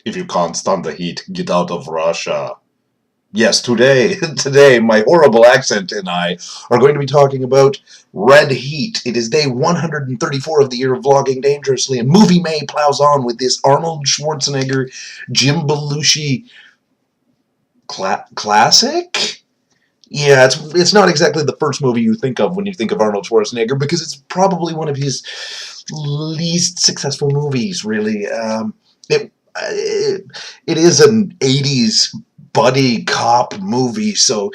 If you can't stand the heat, get out of Russia. Yes, today, my horrible accent and I are going to be talking about Red Heat. It is day 134 of the year of vlogging dangerously, and Movie May plows on with this Arnold Schwarzenegger, Jim Belushi classic? Yeah, it's not exactly the first movie you think of when you think of Arnold Schwarzenegger, because it's probably one of his least successful movies, really. It is an 80s buddy cop movie, so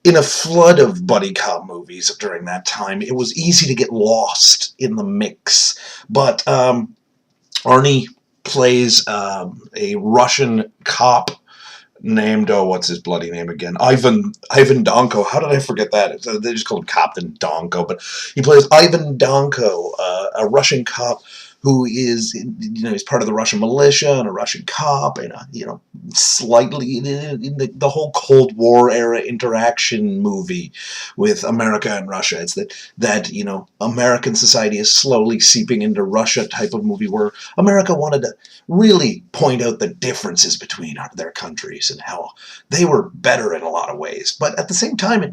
in a flood of buddy cop movies during that time, it was easy to get lost in the mix. But Arnie plays a Russian cop named, oh, what's his bloody name again? Ivan Donko. How did I forget that? They just call him Captain Donko, but he plays Ivan Donko, a Russian cop who is, he's part of the Russian militia and a Russian cop, and slightly in the whole Cold War era interaction movie with America and Russia. It's that American society is slowly seeping into Russia type of movie, where America wanted to really point out the differences between their countries and how they were better in a lot of ways. But at the same time, it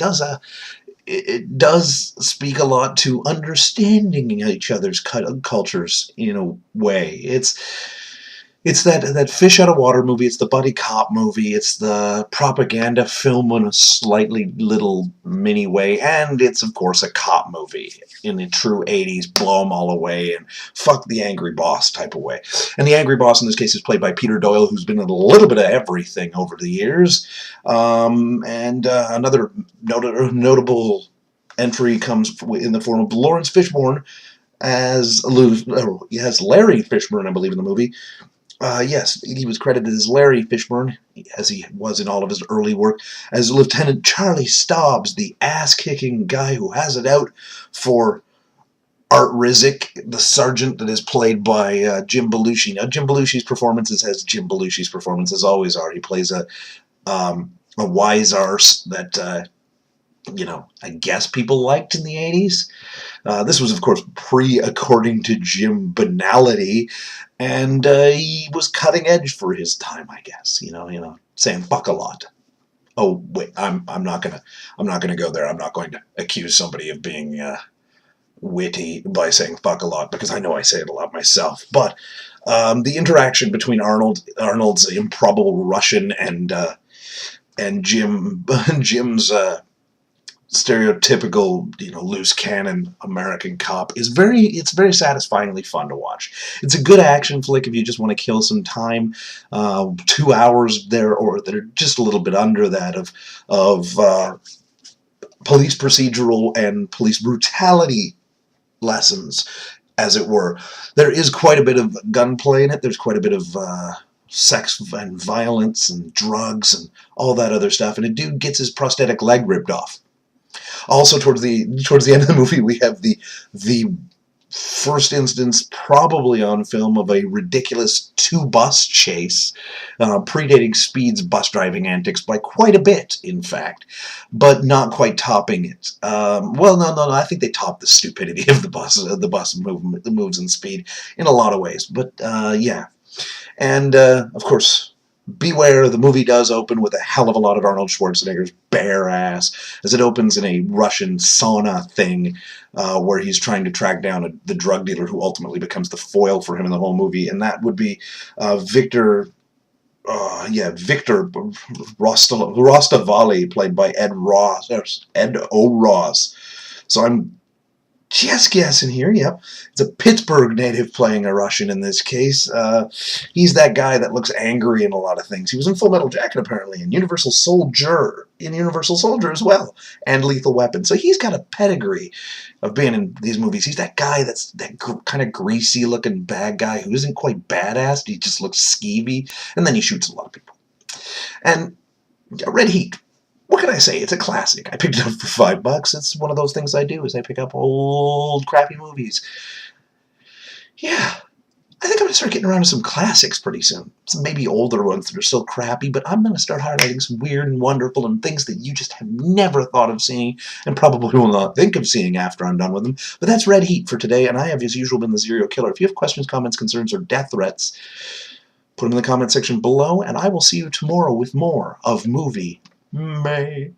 does speak a lot to understanding each other's cultures in a way. It's that fish out of water movie. It's the buddy cop movie. It's the propaganda film in a slightly little mini way, and it's of course a cop movie in the true 80s blow 'em all away and fuck the angry boss type of way. And the angry boss in this case is played by Peter Doyle, who's been in a little bit of everything over the years. Another notable entry comes in the form of Lawrence Fishburne as Larry Fishburne, I believe, in the movie. Yes, he was credited as Larry Fishburne, as he was in all of his early work, as Lieutenant Charlie Stobbs, the ass-kicking guy who has it out for Art Rizek, the sergeant that is played by Jim Belushi. Now, Jim Belushi's performances, as Jim Belushi's performances always are, he plays a wise arse that I guess people liked in the 80s. This was, of course, according to Jim, banality, and he was cutting edge for his time, I guess. Saying fuck a lot. Oh wait, I'm not gonna go there. I'm not going to accuse somebody of being witty by saying fuck a lot, because I know I say it a lot myself. But the interaction between Arnold's improbable Russian and Jim's stereotypical, loose cannon American cop it's very satisfyingly fun to watch. It's a good action flick if you just want to kill some time. 2 hours there, or that are just a little bit under that, of police procedural and police brutality lessons, as it were. There is quite a bit of gunplay in it. There's quite a bit of sex and violence and drugs and all that other stuff, and a dude gets his prosthetic leg ripped off. Also, towards the end of the movie, we have the first instance, probably on film, of a ridiculous two-bus chase, predating Speed's bus driving antics by quite a bit, in fact, but not quite topping it. Well, no, I think they top the stupidity of the bus movement, the moves and Speed, in a lot of ways. But yeah, and of course, beware, the movie does open with a hell of a lot of Arnold Schwarzenegger's bare ass, as it opens in a Russian sauna thing, where he's trying to track down the drug dealer who ultimately becomes the foil for him in the whole movie, and that would be Victor Rostavali, played by Ed O. Ross. So I'm just guessing here, yep. It's a Pittsburgh native playing a Russian in this case. He's that guy that looks angry in a lot of things. He was in Full Metal Jacket, apparently, and Universal Soldier as well, and Lethal Weapon. So he's got a pedigree of being in these movies. He's that guy that's that kind of greasy-looking bad guy who isn't quite badass. He just looks skeevy, and then he shoots a lot of people. And Red Heat. What can I say? It's a classic. I picked it up for $5. It's one of those things I do, is I pick up old, crappy movies. Yeah, I think I'm going to start getting around to some classics pretty soon. Some maybe older ones that are still crappy, but I'm going to start highlighting some weird and wonderful and things that you just have never thought of seeing, and probably will not think of seeing after I'm done with them. But that's Red Heat for today, and I have, as usual, been the Serial Killer. If you have questions, comments, concerns, or death threats, Put them in the comment section below, and I will see you tomorrow with more of Movie May.